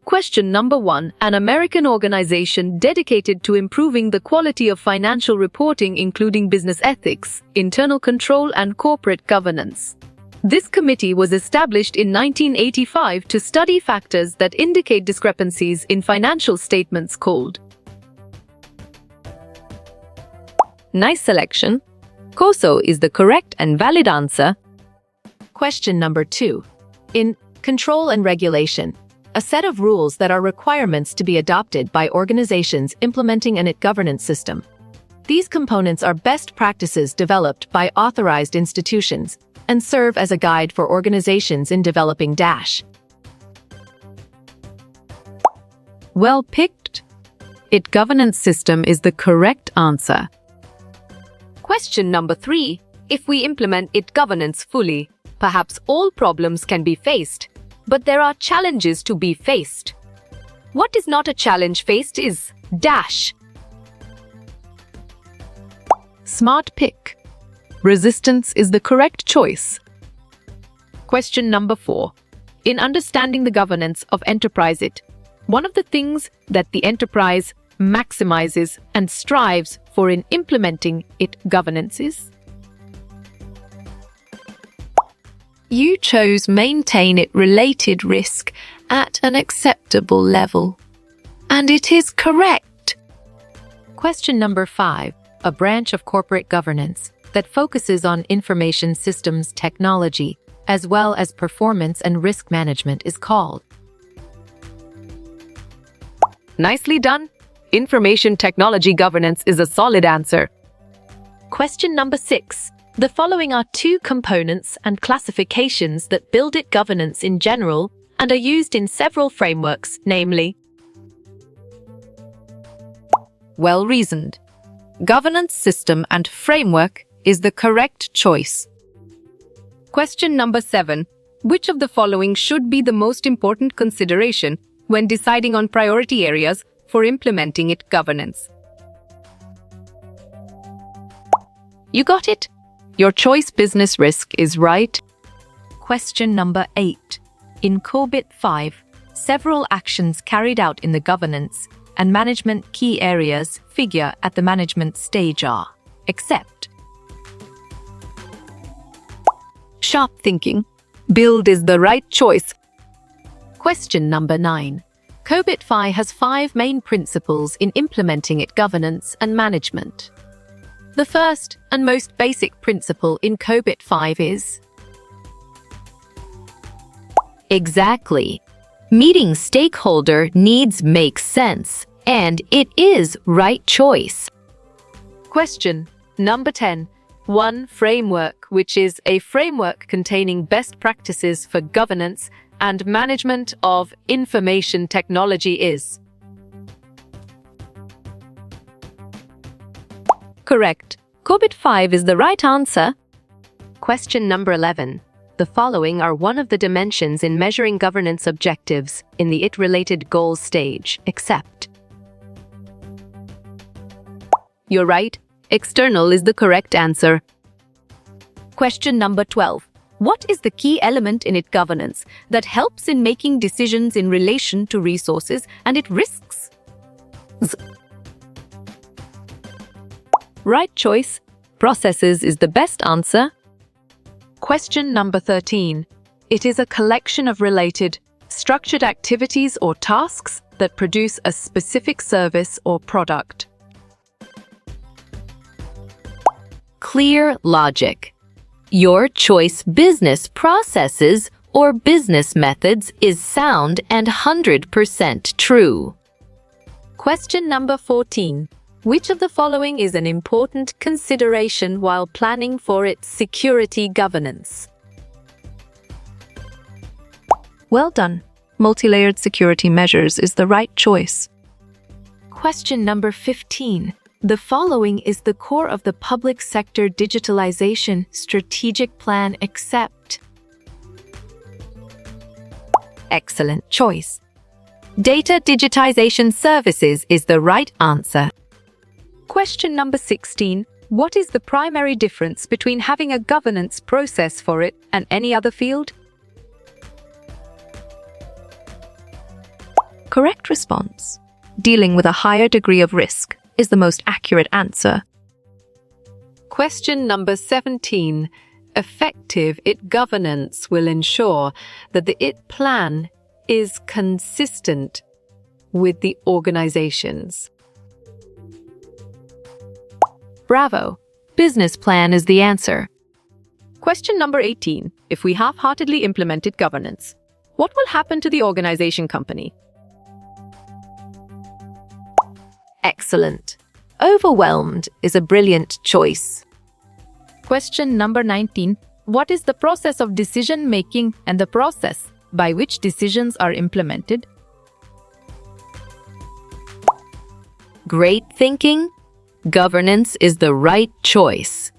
Question number 1. An American organization dedicated to improving the quality of financial reporting, including business ethics, internal control, and corporate governance. This committee was established in 1985 to study factors that indicate discrepancies in financial statements called. Nice selection. COSO is the correct and valid answer. Question number 2. In control and regulation, a set of rules that are requirements to be adopted by organizations implementing an IT governance system. These components are best practices developed by authorized institutions and serve as a guide for organizations in developing DASH. Well picked. IT governance system is the correct answer. Question number 3. If we implement IT governance fully, perhaps all problems can be faced, but there are challenges to be faced. What is not a challenge faced is DASH. Smart pick. Resistance is the correct choice. Question number 4. In understanding the governance of enterprise IT, one of the things that the enterprise maximizes and strives for in implementing IT governance is. You chose maintain IT-related risk at an acceptable level. And it is correct. Question number 5. A branch of corporate governance that focuses on information systems technology as well as performance and risk management is called. Nicely done. Information technology governance is a solid answer. Question number 6. The following are 2 components and classifications that build IT governance in general and are used in several frameworks, namely. Well-reasoned. Governance system and framework is the correct choice. Question number 7. Which of the following should be the most important consideration when deciding on priority areas for implementing IT governance? You got it? Your choice business risk is right. Question number 8. In COBIT 5, several actions carried out in the governance and management key areas figure at the management stage are, except. Sharp thinking. Build is the right choice. Question number 9. COBIT 5 has 5 main principles in implementing IT governance and management. The first and most basic principle in COBIT 5 is. Exactly. Meeting stakeholder needs makes sense, and it is right choice. Question number 10. One framework, which is a framework containing best practices for governance and management of information technology is. Correct. COBIT 5 is the right answer. Question number 11. The following are one of the dimensions in measuring governance objectives in the IT-related goals stage, except. You're right. External is the correct answer. Question number 12. What is the key element in IT governance that helps in making decisions in relation to resources and IT risks? Right choice. Processes is the best answer. Question number 13. It is a collection of related, structured activities or tasks that produce a specific service or product. Clear logic. Your choice business processes or business methods is sound and 100% true. Question number 14. Which of the following is an important consideration while planning for its security governance? Well done. Multi-layered security measures is the right choice. Question number 15. The following is the core of the public sector digitalization strategic plan except. Excellent choice. Data digitization services is the right answer. Question number 16. What is the primary difference between having a governance process for it and any other field? Correct response. Dealing with a higher degree of risk is the most accurate answer. Question number 17. Effective IT governance will ensure that the IT plan is consistent with the organizations. Bravo! Business plan is the answer. Question number 18. If we half-heartedly implemented governance, what will happen to the organization company? Excellent. Overwhelmed is a brilliant choice. Question number 19. What is the process of decision-making and the process by which decisions are implemented? Great thinking. Governance is the right choice.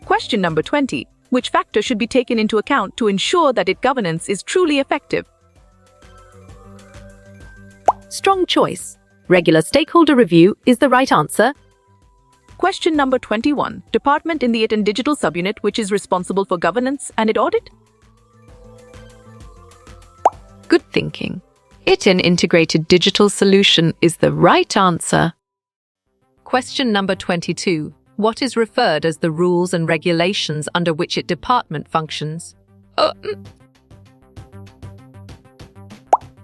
Question number 20. Which factor should be taken into account to ensure that IT governance is truly effective? Strong choice. Regular stakeholder review is the right answer. Question number 21. Department in the IT and digital subunit which is responsible for governance and IT audit? Good thinking. IT an integrated digital solution is the right answer. Question number 22. What is referred as the rules and regulations under which IT department functions?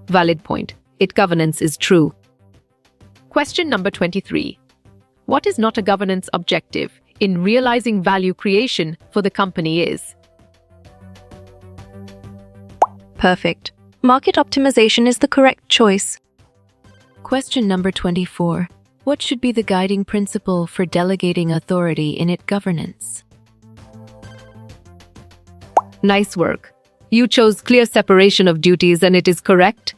Valid point. IT governance is true. Question number 23. What is not a governance objective in realizing value creation for the company is? Perfect. Market optimization is the correct choice. Question number 24. What should be the guiding principle for delegating authority in IT governance? Nice work. You chose clear separation of duties and it is correct.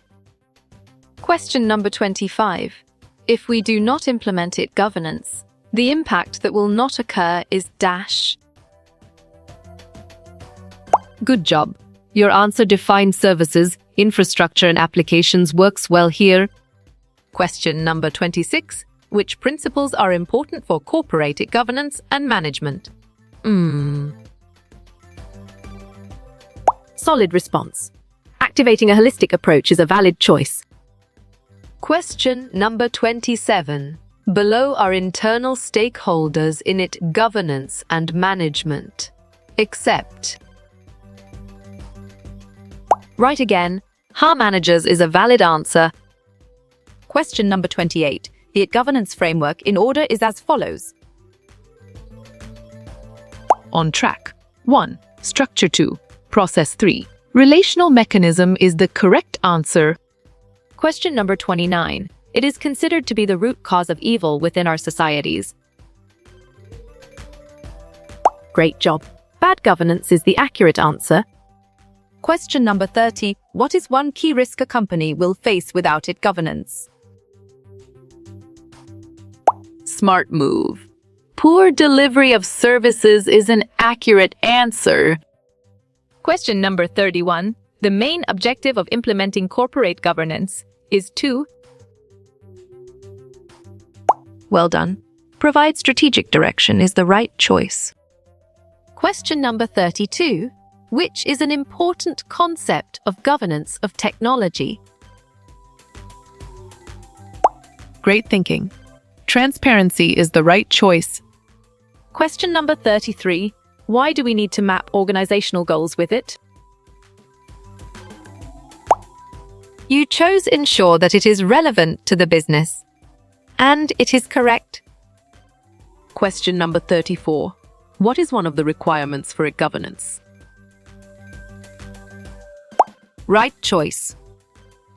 Question number 25. If we do not implement IT governance, the impact that will not occur is dash. Good job. Your answer defined services, infrastructure and applications works well here. Question number 26. Which principles are important for corporate IT governance and management? Solid response. Activating a holistic approach is a valid choice. Question number 27. Below are internal stakeholders in IT governance and management. Except. Right again. HR managers is a valid answer. Question number 28. The IT governance framework in order is as follows. On track. 1. Structure 2. Process 3. Relational mechanism is the correct answer. Question number 29. It is considered to be the root cause of evil within our societies. Great job. Bad governance is the accurate answer. Question number 30. What is one key risk a company will face without IT governance? Smart move. Poor delivery of services is an accurate answer. Question number 31. The main objective of implementing corporate governance is to... Well done. Provide strategic direction is the right choice. Question number 32. Which is an important concept of governance of technology? Great thinking. Transparency is the right choice. Question number 33. Why do we need to map organizational goals with it? You chose ensure that it is relevant to the business. And it is correct. Question number 34. What is one of the requirements for IT governance? Right choice.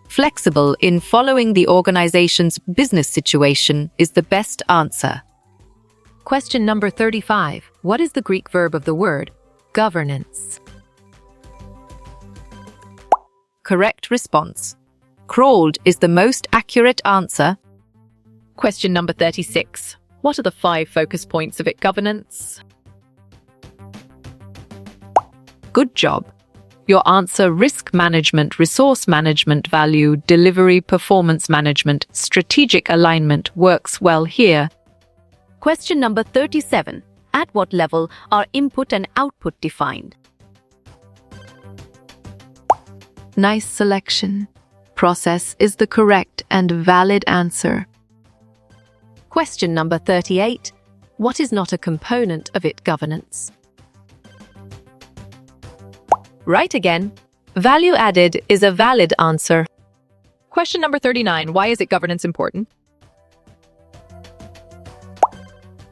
Flexible in following the organization's business situation is the best answer. Question number 35. What is the Greek verb of the word governance? Correct response. Crawled is the most accurate answer. Question number 36. What are the 5 focus points of IT governance? Good job. Your answer: risk management, resource management, value, delivery, performance management, strategic alignment works well here. Question number 37. At what level are input and output defined? Nice selection. process is the correct and valid answer. Question number 38. What is not a component of IT governance? Right again. Value added is a valid answer. Question number 39. Why is IT governance important?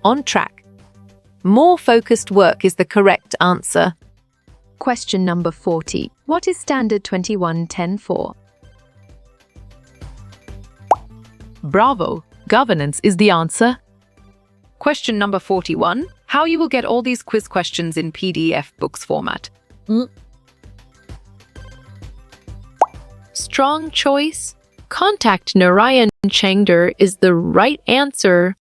On track. More focused work is the correct answer. Question number 40. What is Standard 2110 for? Bravo! Governance is the answer. Question number 41. How you will get all these quiz questions in PDF books format? Strong choice. Contact Narayan Chengder is the right answer.